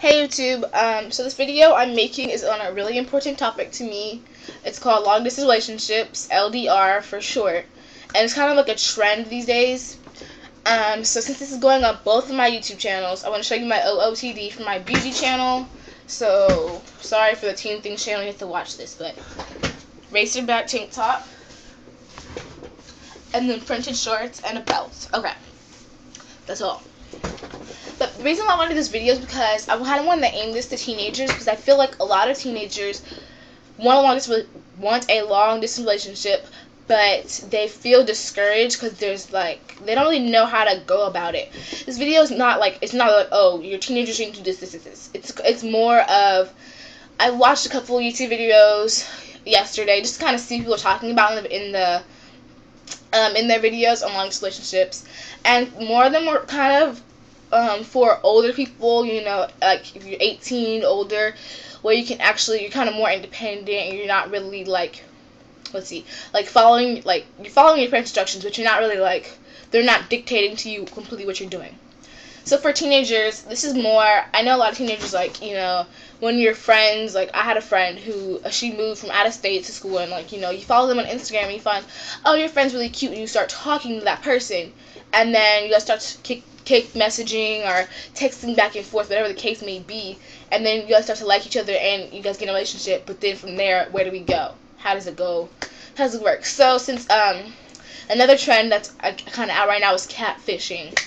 Hey YouTube, so this video I'm making is on a really important topic to me. It's called long distance relationships, LDR for short, and it's kind of like a trend these days. So since this is going on both of my YouTube channels, I want to show you my OOTD for my beauty channel. So sorry for the Teen Things channel, you have to watch this, but racer back tank top, and then printed shorts and a belt. Okay, that's all. But the reason why I wanted this video is because I kind of wanted to aim this to teenagers, because I feel like a lot of teenagers want a long distance relationship, but they feel discouraged because they don't really know how to go about it. This video is not like, oh, your teenagers need to do this. It's more of, I watched a couple of YouTube videos yesterday just to kind of see people talking about in their videos on long distance relationships, and more of them were kind of for older people, you know, like if you're 18 older, where you're kind of more independent and you're not really like, you're following your parents' instructions, but you're not really they're not dictating to you completely what you're doing. So for teenagers, this is more, I know a lot of teenagers, when your friends, I had a friend who, she moved from out of state to school, and you follow them on Instagram and you find, oh, your friend's really cute, and you start talking to that person, and then you guys start to kick messaging or texting back and forth, whatever the case may be, and then you guys start to like each other and you guys get in a relationship. But then from there, where do we go? How does it go? How does it work? So since another trend that's kind of out right now is catfishing.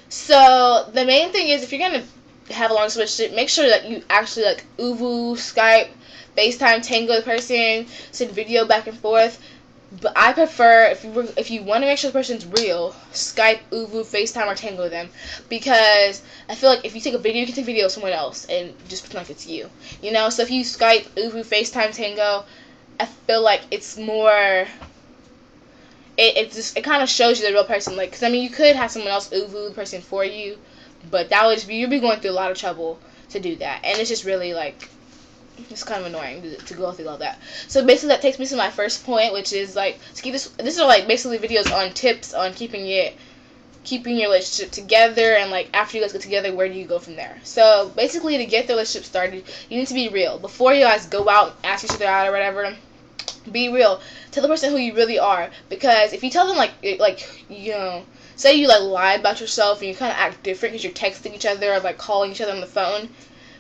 So the main thing is, if you're gonna have a long relationship, make sure that you actually Uvu, Skype, FaceTime, Tango the person, send video back and forth. But I prefer, if you want to make sure the person's real, Skype, Uvu, FaceTime, or Tango them, because I feel like if you take a video, you can take a video of someone else and just pretend like it's you. You know, so if you Skype, Uvu, FaceTime, Tango, I feel like it's more. It kind of shows you the real person. Because I mean, you could have someone else Uvu the person for you, but you'd be going through a lot of trouble to do that, and it's just really it's kind of annoying to go through all that. So basically that takes me to my first point, which is to keep this are basically videos on tips on keeping your relationship together, and after you guys get together, where do you go from there. So basically, to get the relationship started, you need to be real. Before you guys go out, ask each other out or whatever, be real. Tell the person who you really are, because if you tell them say you lie about yourself and you kind of act different because you're texting each other or calling each other on the phone,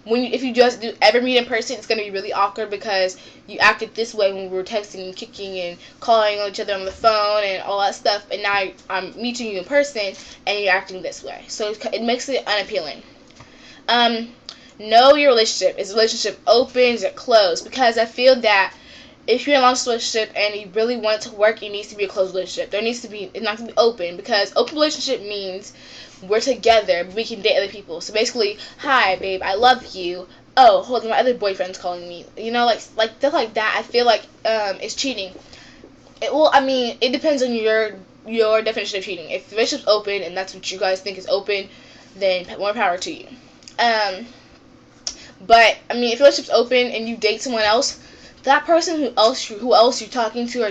if you just ever meet in person, it's going to be really awkward because you acted this way when we were texting and kicking and calling each other on the phone and all that stuff, and now I'm meeting you in person and you're acting this way. So it makes it unappealing. Know your relationship. Is the relationship open? Is it closed? Because I feel that if you're in a long relationship and you really want it to work, it needs to be a closed relationship. It's not going to be open, because open relationship means we're together, but we can date other people. So basically, hi babe, I love you. Oh, hold on, my other boyfriend's calling me. You know, stuff like that. I feel like it's cheating. It depends on your definition of cheating. If the relationship's open and that's what you guys think is open, then more power to you. But if your relationship's open and you date someone else, that person who else you're talking to or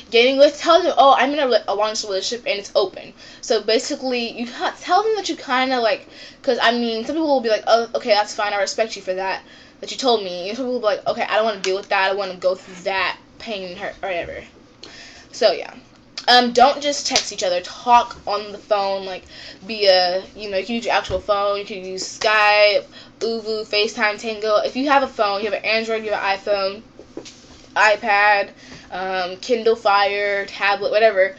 dating with, tell them, oh, I'm in a long relationship and it's open. So basically, you tell them that you kind of because some people will be like, oh, okay, that's fine, I respect you for that you told me. And some people will be like, okay, I don't want to deal with that, I don't want to go through that pain and hurt or whatever. So yeah. Don't just text each other. Talk on the phone, via, you can use your actual phone. You can use Skype, Uvu, FaceTime, Tango. If you have a phone, you have an Android, you have an iPhone, iPad, Kindle Fire, tablet, whatever.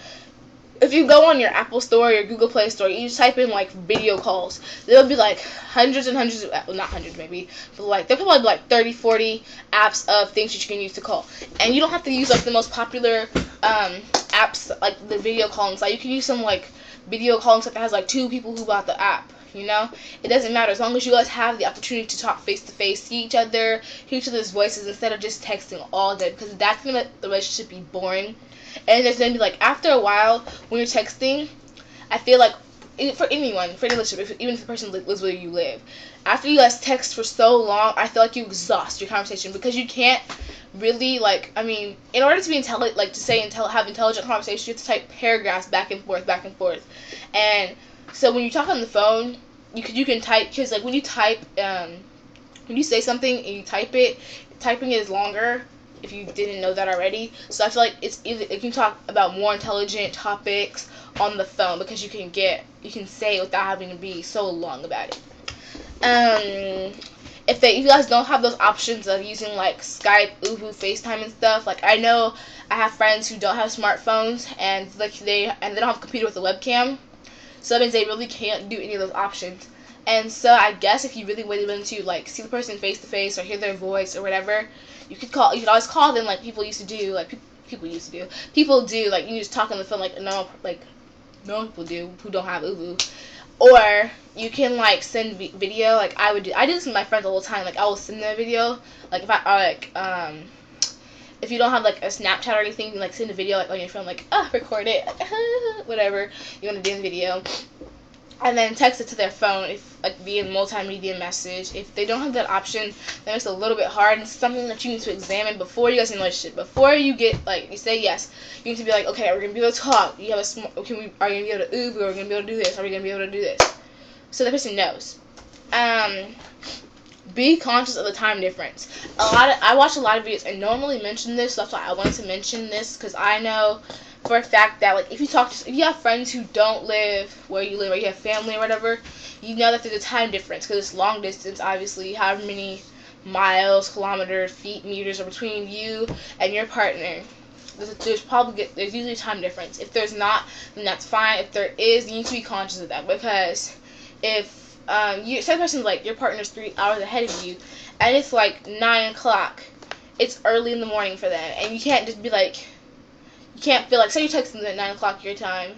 If you go on your Apple Store, your Google Play Store, you just type in video calls. There'll be hundreds and hundreds of, well, not hundreds maybe, but there'll probably be 30, 40 apps of things that you can use to call. And you don't have to use the most popular apps, the video calling site. You can use some video calling site that has 2 people who bought the app. You know, it doesn't matter as long as you guys have the opportunity to talk face to face, see each other, hear each other's voices instead of just texting all day, because that's gonna make the relationship be boring. And there's gonna be after a while when you're texting, I feel for anyone, for any relationship, even if the person lives where you live, after you guys text for so long, I feel you exhaust your conversation, because you can't really in order to be intelligent, have intelligent conversation, you have to type paragraphs back and forth, and so when you talk on the phone, you can type, because like when you type, when you say something and you type it, typing it is longer, if you didn't know that already. So I feel like it's either, you can talk about more intelligent topics on the phone, because you can say it without having to be so long about it. If you guys don't have those options of using like Skype, Uvu, FaceTime and stuff, like I know I have friends who don't have smartphones, and like they don't have a computer with a webcam, so that means they really can't do any of those options. And so I guess if you really wanted to like see the person face to face or hear their voice or whatever, you could always call them, like people used to do, like people do, like you just talk on the phone like normal people do who don't have Uvu. Or you can like send video, like I do this with my friends all the time. Like I will send them a video, like if you don't have like a Snapchat or anything, you can, like send a video like on your phone, like record it, whatever you want to do in the video, and then text it to their phone, if like via multimedia message. If they don't have that option, then it's a little bit hard, and it's something that you need to examine before you guys in a relationship. Before you get, like, you say yes, you need to be like, okay, are we gonna be able to talk? You have are you gonna be able to Uber? Are we gonna be able to do this? Are we gonna be able to do this? So the person knows. Be conscious of the time difference. I watch a lot of videos and normally mention this, so that's why I wanted to mention this, because I know for a fact that like if you have friends who don't live where you live, or you have family or whatever, you know that there's a time difference, because it's long distance, obviously, however many miles, kilometers, feet, meters are between you and your partner. There's usually a time difference. If there's not, then that's fine. If there is, you need to be conscious of that, because if say the person's like, your partner's 3 hours ahead of you, and it's like 9 o'clock, it's early in the morning for them, and you can't just be like, you can't feel like, say you're texting them at 9 o'clock your time,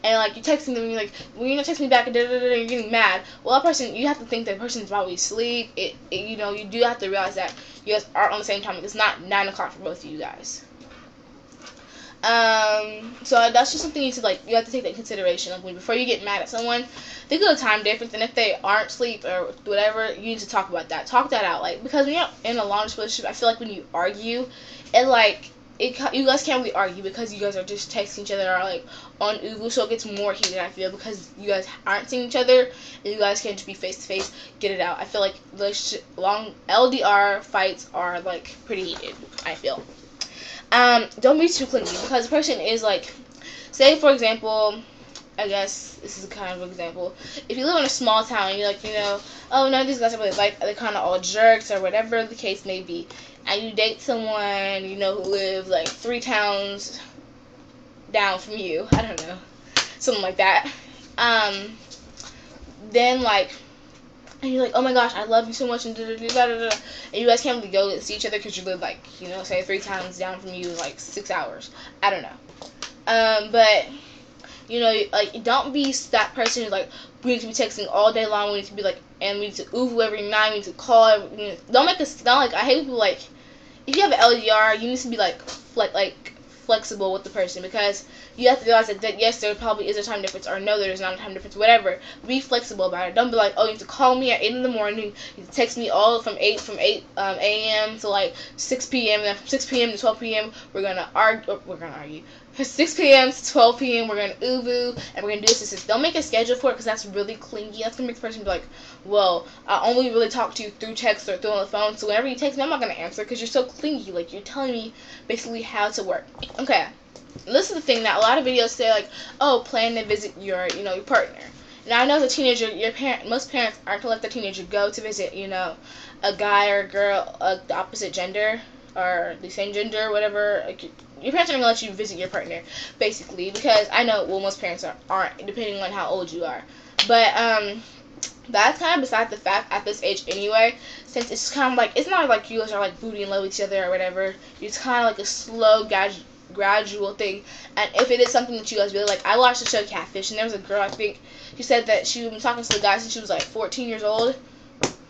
and like you're texting them and you're like, well, you're not texting me back, and you're getting mad. Well, that person, you have to think that person's probably asleep. You know, you do have to realize that you guys are on the same time. It's not 9 o'clock for both of you guys. So that's just something you have to take that into consideration. Like, before you get mad at someone, think of the time difference, and if they aren't asleep or whatever, you need to talk about that. Talk that out, like, because when you're in a long relationship, I feel like when you argue, you guys can't really argue, because you guys are just texting each other or like on Uvu, so it gets more heated, I feel, because you guys aren't seeing each other and you guys can't just be face to face, get it out. I feel like long LDR fights are like pretty heated, I feel. Don't be too clingy, because the person is like, say for example, I guess this is kind of an example. If you live in a small town, you're like, oh, none of these guys are really like, they're kind of all jerks or whatever the case may be, and you date someone, who lives like 3 towns down from you, I don't know, something like that, then like, and you're like, oh my gosh, I love you so much, and and you guys can't really go and see each other because you live like, say 3 towns down from you, like 6 hours, I don't know, but like, don't be that person who's like, we need to be texting all day long, we need to be like, and we need to Uvu every night, we need to call, don't make us sound like, I hate people like, if you have an LDR, you need to be like flexible with the person, because you have to realize that yes, there probably is a time difference, or no, there's not a time difference, whatever. Be flexible about it. Don't be like, oh, you need to call me at 8 in the morning, you need to text me all from 8 a.m. to like 6 p.m. and then from 6 p.m. to 12 p.m. we're gonna argue. From 6 p.m. to 12 p.m. we're gonna Uvu, and we're gonna do this. Don't make a schedule for it, because that's really clingy. That's gonna make the person be like, well, I only really talk to you through text or through on the phone, so whenever you text me, I'm not gonna answer, because you're so clingy. Like, you're telling me basically how to work. Okay, this is the thing that a lot of videos say, like, oh, plan to visit your partner. Now, I know as a teenager, most parents aren't gonna let their teenager go to visit, a guy or a girl of the opposite gender or the same gender, whatever. Like, your parents aren't gonna let you visit your partner, basically, because I know, well, most parents aren't, depending on how old you are. But that's kind of beside the fact at this age anyway, since it's kind of like, it's not like you guys are like booty in love with each other or whatever. It's kind of like a slow, gradual thing. And if it is something that you guys really like, I watched the show Catfish, and there was a girl, I think, she said that she had been talking to the guy since she was like 14 years old.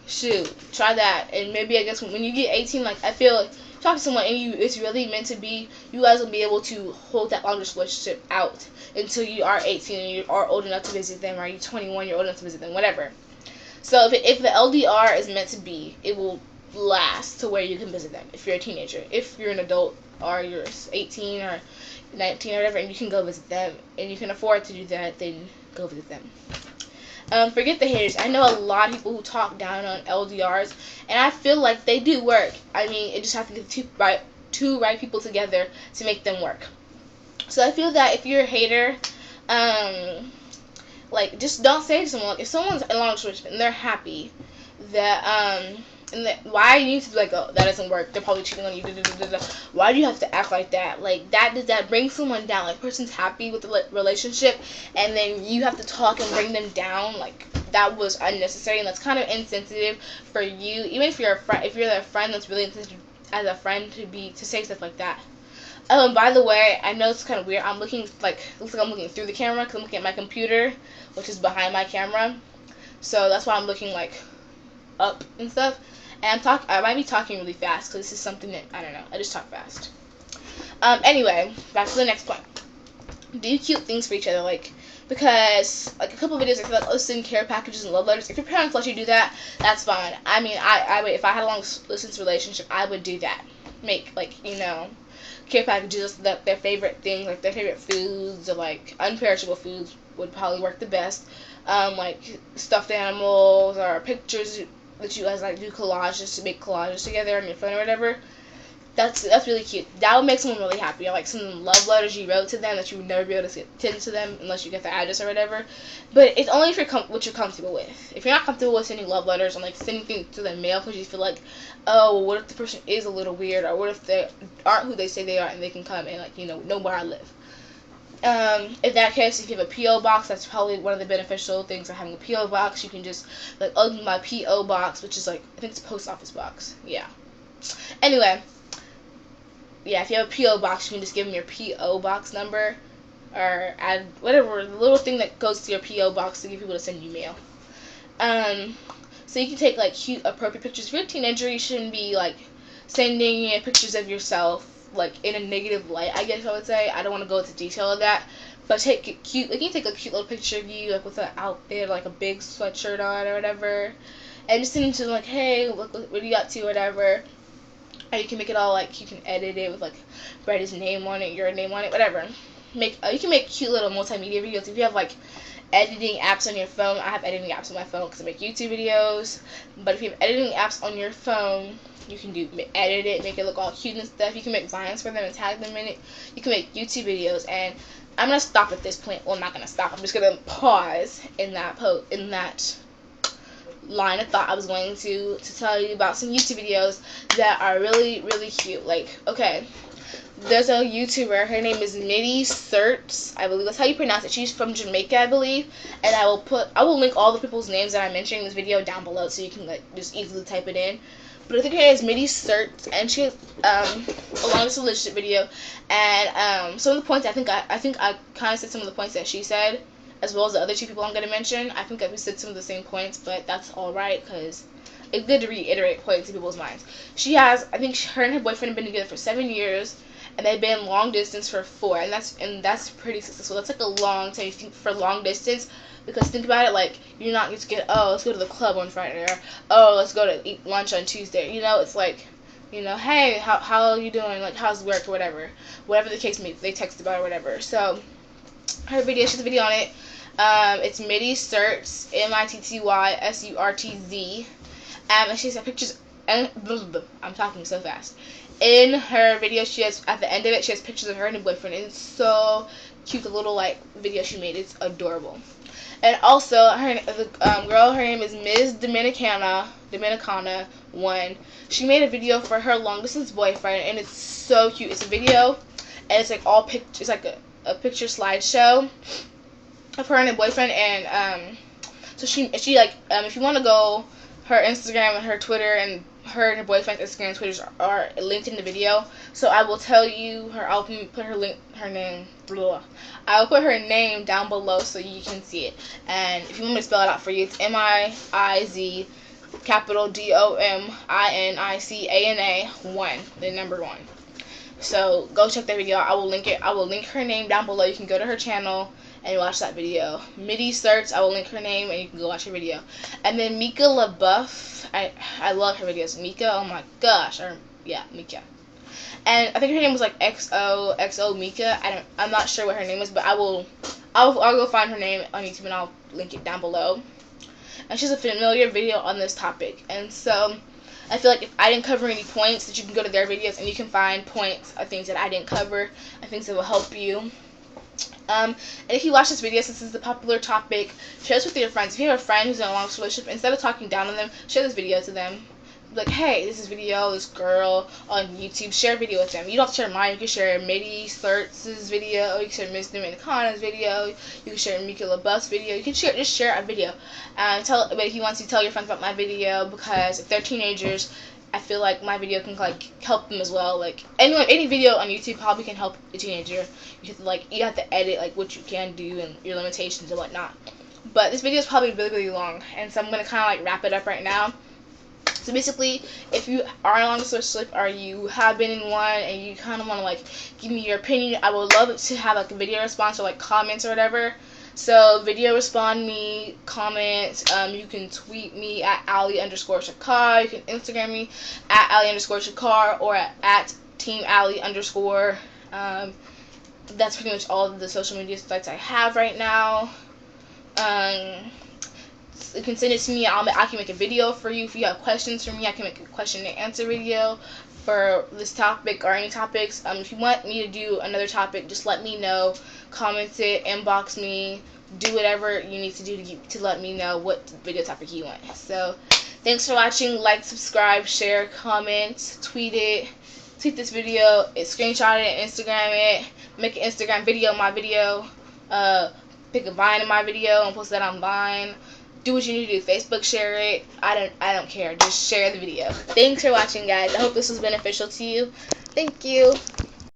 Shoot, try that. And maybe, I guess, when you get 18, like, I feel like, talk to someone and it's really meant to be, you guys will be able to hold that longest relationship out until you are 18 and you are old enough to visit them, or you're 21, you're old enough to visit them, whatever. So if the LDR is meant to be, it will last to where you can visit them if you're a teenager. If you're an adult, or you're 18 or 19 or whatever, and you can go visit them, and you can afford to do that, then go visit them. Forget the haters. I know a lot of people who talk down on LDRs, and I feel like they do work. I mean, it just has to get two right people together to make them work. So I feel that if you're a hater, like, just don't say to someone, like, if someone's in a long relationship and they're happy, that, and that, why you need to be like, oh, that doesn't work, they're probably cheating on you, why do you have to act like that? Like, does that bring someone down? Like, person's happy with the relationship, and then you have to talk and bring them down? Like, that was unnecessary, and that's kind of insensitive for you, even if you're a friend, if you're that friend that's really insensitive as a friend to say stuff like that. By the way, I know it's kind of weird. I'm looking, like, looks like I'm looking through the camera because I'm looking at my computer, which is behind my camera. So that's why I'm looking, like, up and stuff. And I might be talking really fast because this is something that, I don't know, I just talk fast. Anyway, back to the next point. Do cute things for each other, like, because, like, a couple of videos, I feel like, send care packages and love letters. If your parents let you do that, that's fine. I mean, I would, if I had a long distance relationship, I would do that. Make, like, you know, care packages, that their favorite things, like their favorite foods, or like unperishable foods would probably work the best. Like stuffed animals or pictures that you guys like do collages, to make collages together on your phone or whatever. That's really cute. That would make someone really happy. Or like some love letters you wrote to them that you would never be able to send to them unless you get the address or whatever. But it's only if you're what you're comfortable with. If you're not comfortable with sending love letters and like sending things to the mail because you feel like, oh, what if the person is a little weird, or what if they aren't who they say they are and they can come and, like, you know where I live. In that case, if you have a P.O. box, that's probably one of the beneficial things of having a P.O. box. You can just, like, open my P.O. box, which is, like, I think it's a post office box. Yeah. Anyway, yeah, if you have a P.O. box, you can just give them your P.O. box number, or add whatever, the little thing that goes to your P.O. box to get people to send you mail. So you can take, like, cute, appropriate pictures. If you're a teenager, you shouldn't be, like, sending pictures of yourself, like, in a negative light, I guess I would say. I don't want to go into detail of that. But take it cute. Like, you can take a cute little picture of you, like, with an outfit, like, a big sweatshirt on or whatever. And just send it to them, like, hey, look, what are you up to, whatever. Or you can make it all, like, you can edit it with, like, write his name on it, your name on it, whatever. You can make cute little multimedia videos. If you have, like, editing apps on your phone, I have editing apps on my phone because I make YouTube videos. But if you have editing apps on your phone, you can edit it, make it look all cute and stuff. You can make vines for them and tag them in it. You can make YouTube videos. And I'm gonna stop at this point. Well, I'm not gonna stop. I'm just gonna pause in that line of thought I was going to tell you about some YouTube videos that are really, really cute. Like, okay, there's a YouTuber, her name is mittysurtz, I believe that's how you pronounce it. She's from Jamaica, I believe, and I will link all the people's names that I'm mentioning in this video down below so you can, like, just easily type it in. But I think her name is mittysurtz, and she has a long relationship video, and some of the points I think I kind of said some of the points that she said, as well as the other two people I'm going to mention. I think that we said some of the same points, but that's alright, because it's good to reiterate points in people's minds. She has, I think her and her boyfriend have been together for 7 years, and they've been long distance for 4, and that's pretty successful. That's like a long time for long distance, because think about it, like, you're not just get, oh, let's go to the club on Friday, or oh, let's go to eat lunch on Tuesday. You know, it's like, you know, hey, how are you doing? Like, how's work or whatever the case may be. They text about or whatever. So her video, she has a video on it. It's mittysurtz, mittysurtz, and she has pictures. And I'm talking so fast. In her video, she has, at the end of it, she has pictures of her and her boyfriend, and it's so cute. The little, like, video she made, it's adorable. And also, the girl, her name is Ms. Dominicana 1. She made a video for her long distance boyfriend, and it's so cute. It's a video, and it's like all pictures. It's like a picture slideshow of her and her boyfriend, and so she like, if you want to go, her Instagram and her Twitter and her and her boyfriend's Instagram and Twitter are linked in the video. So I will tell you I'll put her name. I will put her name down below so you can see it. And if you want me to spell it out for you, it's MIIZ capital DOMINICANA 1, the number 1. So go check that video out. I will link it. I will link her name down below. You can go to her channel and watch that video. mittysurtz, I will link her name and you can go watch her video. And then Micka LeBeouf, I love her videos. Micka, oh my gosh, Micka. And I think her name was like XO Micka. I'm not sure what her name is, but I'll go find her name on YouTube and I'll link it down below. and she has a familiar video on this topic. And so I feel like if I didn't cover any points, that you can go to their videos and you can find points of things that I didn't cover and things that will help you. And if you watch this video, since this is a popular topic, share this with your friends. If you have a friend who's in a long relationship, instead of talking down on them, share this video to them. Like, hey, this is video, this girl on YouTube, share a video with them. You don't have to share mine. You can share mittysurtz's video. You can share Miss Dominica's video. You can share Micka LeBeouf's video. You can just share a video. But if you want to, tell your friends about my video, because if they're teenagers, I feel like my video can like help them as well. Like any video on YouTube probably can help a teenager. You have to edit like what you can do and your limitations and whatnot. But this video is probably really long, and so I'm gonna kind of like wrap it up right now. So basically, if you are in a long relationship or you have been in one and you kind of want to like give me your opinion, I would love to have like a video response or like comments or whatever. So video respond me, comment, you can tweet me at Ali_Shakar, you can Instagram me at Ali_Shakar or at Team Ali_. That's pretty much all of the social media sites I have right now. You can send it to me. I can make a video for you. If you have questions for me, I can make a question and answer video for this topic or any topics. If you want me to do another topic, just let me know. Comment it, inbox me, do whatever you need to do to let me know what video topic you want. So, thanks for watching. Like, subscribe, share, comment, tweet this video, screenshot it, Instagram it, make an Instagram video of my video, pick a Vine in my video and post that on Vine. Do what you need to do. Facebook share it. I don't care. Just share the video. Thanks for watching, guys. I hope this was beneficial to you. Thank you.